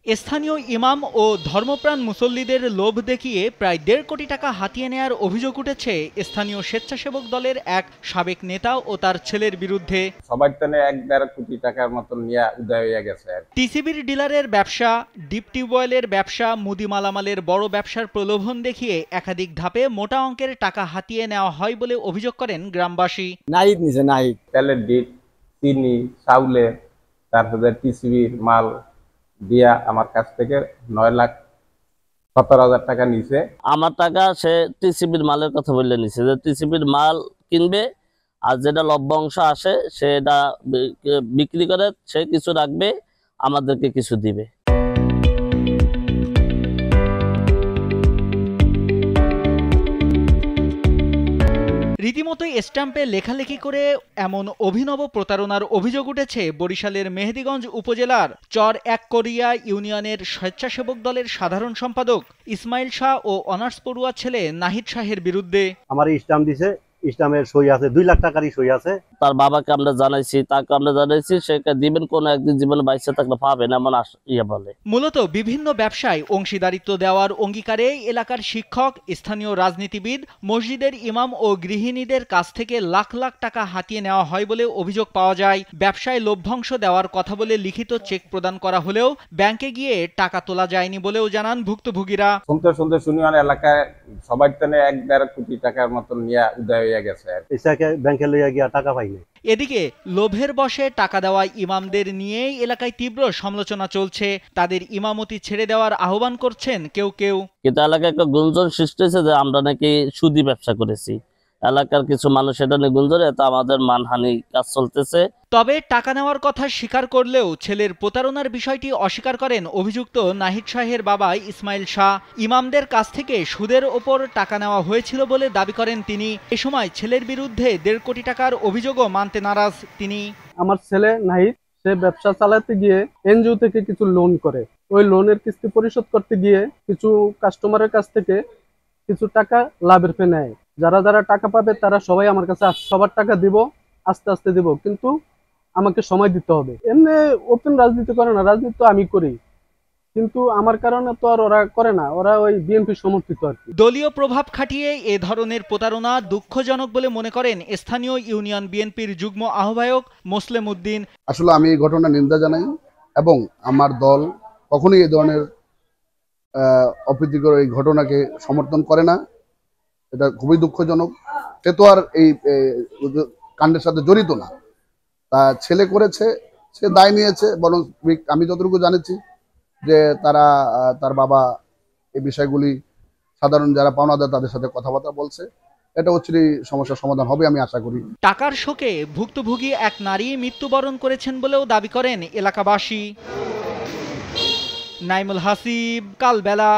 স্থানীয় ইমাম ও ধর্মপ্রাণ মুসল্লিদের লোভ দেখিয়ে প্রায় ১.৫ কোটি টাকা হাতিয়ে নেয়ার অভিযোগ উঠেছে স্থানীয় স্বেচ্ছাসেবক দলের এক সাবেক নেতা ও তার ছেলের বিরুদ্ধে। সবার জন্য ১.৫ কোটি টাকার মতন নিয়ে উদয় হয়ে গেছে। টিসিবির ডিলারের ব্যবসা, ডিপ টিউবওয়েলের ব্যবসা, মুদি মালামালের বড় ব্যবসার প্রলোভন দেখিয়ে একাধিক ধাপে মোটা অঙ্কের টাকা হাতিয়ে নেওয়া হয় বলে অভিযোগ করেন গ্রামবাসী। নাহিদ নিছে নাহিদ তেলের ডিপ, চিনি, চাউলের, তারপরে টিসিবির মাল দিয়া আমার কাছ থেকে ৯,৭০,০০০ টাকা নিছে। আমার টাকা সে টিসিবির মালের কথা বললে নিছে যে টিসিবির মাল কিনবে, আর যেটা লভ্যাংশ আসে সেটা বিক্রি করে সে কিছু রাখবে, আমাদেরকে কিছু দিবে। রীতিমতো স্ট্যাম্পে লেখালেখি করে এমন অভিনব প্রতারণার অভিযোগ উঠেছে বরিশালের মেহেদীগঞ্জ উপজেলার চর এককরিয়া ইউনিয়নের স্বেচ্ছাসেবক দলের সাধারণ সম্পাদক ইসমাইল শাহ ও অনার্স পড়ুয়া ছেলে নাহিদ শাহের বিরুদ্ধে। আমার স্ট্যাম্প দিছে, স্ট্যাম্পের সই আছে, ২ লাখ টাকারই সই আছে। তার বাবাকে আমরা জানাইছি, তাকে আমরা জানাইছি, সেটা দিবেন কোনো একদিন জীবনে বাইসে থাকলে পাবেন এমন বলে। মূলত বিভিন্ন ব্যবসায় অংশীদারিত্ব দেওয়ার অঙ্গীকারে এলাকার শিক্ষক, স্থানীয় রাজনীতিবিদ, মসজিদের ইমাম ও গৃহিণীদের কাছ থেকে লাখ লাখ টাকা হাতিয়ে নেওয়া হয় বলে অভিযোগ পাওয়া যায়। ব্যবসায় লভ্যাংশ দেওয়ার কথা বলে লিখিত চেক প্রদান করা হলেও ব্যাংকে গিয়ে টাকা তোলা যায়নি বলেও জানান ভুক্তভোগীরা। শুনতে শুনিয়ান এলাকায় সবার জন্য ১.৫ কোটি টাকার মতন নিয়ে উদয় হয়ে গেছে। ব্যাংকে লইয়া গিয়া টাকা পাইনি। এদিকে লোভের বশে টাকা দেওয়া ইমামদের নিয়েই এলাকায় তীব্র সমালোচনা চলছে। তাদের ইমামতি ছেড়ে দেওয়ার আহ্বান করছেন কেউ কেউ। কিন্তু এলাকায় একটা গুঞ্জন সৃষ্টি হয়েছে যে আমরা নাকি সুদি ব্যবসা করেছি। এলাকার কিছু মানুষ এটা নিয়ে গুঞ্জনে, তা আমাদের মানহানি কাজ চলতেছে। তবে টাকা নেওয়ার কথা স্বীকার করলেও ছেলের প্রতারণার বিষয়টি অস্বীকার করেন অভিযুক্ত নাহিদ শাহের বাবা ইসমাইল শাহ। ইমামদের কাছ থেকে সুদের ওপর টাকা নেওয়া হয়েছিল বলে দাবি করেন তিনি। এ সময় ছেলের বিরুদ্ধে ১.৫ কোটি টাকার অভিযোগও মানতে নারাজ তিনি। আমার ছেলে নাহিদ, সে ব্যবসা চালাতে গিয়ে এনজিও থেকে কিছু লোন করে, ওই লোনের কিস্তি পরিশোধ করতে গিয়ে কিছু কাস্টমারের কাছ থেকে কিছু টাকা লাভের পে নেয়। যারা যারা টাকা পাবে তারা সবাই আমার কাছে সবার টাকা দিব, আস্তে আস্তে দিব, কিন্তু আমাকে সময় দিতে হবে। এমনি ওপেন রাজনীতি করে না, রাজনীতি তো আমি করি, কিন্তু আমার কারণে তো আর ওরা করে না, ওরা ওই বিএনপি সমর্থিত আর কি। দলীয় প্রভাব খাটিয়ে এ ধরনের প্রতারণা দুঃখজনক বলে মনে করেন স্থানীয় ইউনিয়ন বিএনপির যুগ্ম আহ্বায়ক মোসলেম উদ্দিন। আসলে আমি এই ঘটনা নিন্দা জানাই এবং আমার দল কখনোই এই ধরনের অপ্রীতিকর এই ঘটনাকে সমর্থন করে না। এটা খুবই দুঃখজনক। সে তো আর এই কাণ্ডের সাথে জড়িত না, তা ছেলে করেছে, সে দায় নিয়েছে। বরং আমি যতটুকু জানেছি যে তার বাবা এই বিষয়গুলি সাধারণ যারা পাওনাদার তাদের সাথে কথাবার্তা বলছে। এটা হচ্ছে সমস্যার সমাধান হবে আমি আশা করি। টাকার শোকে ভুক্তভোগী এক নারী মৃত্যুবরণ করেছেন বলেও দাবি করেন এলাকাবাসী। নাইমুল হাসিব, কালবেলা।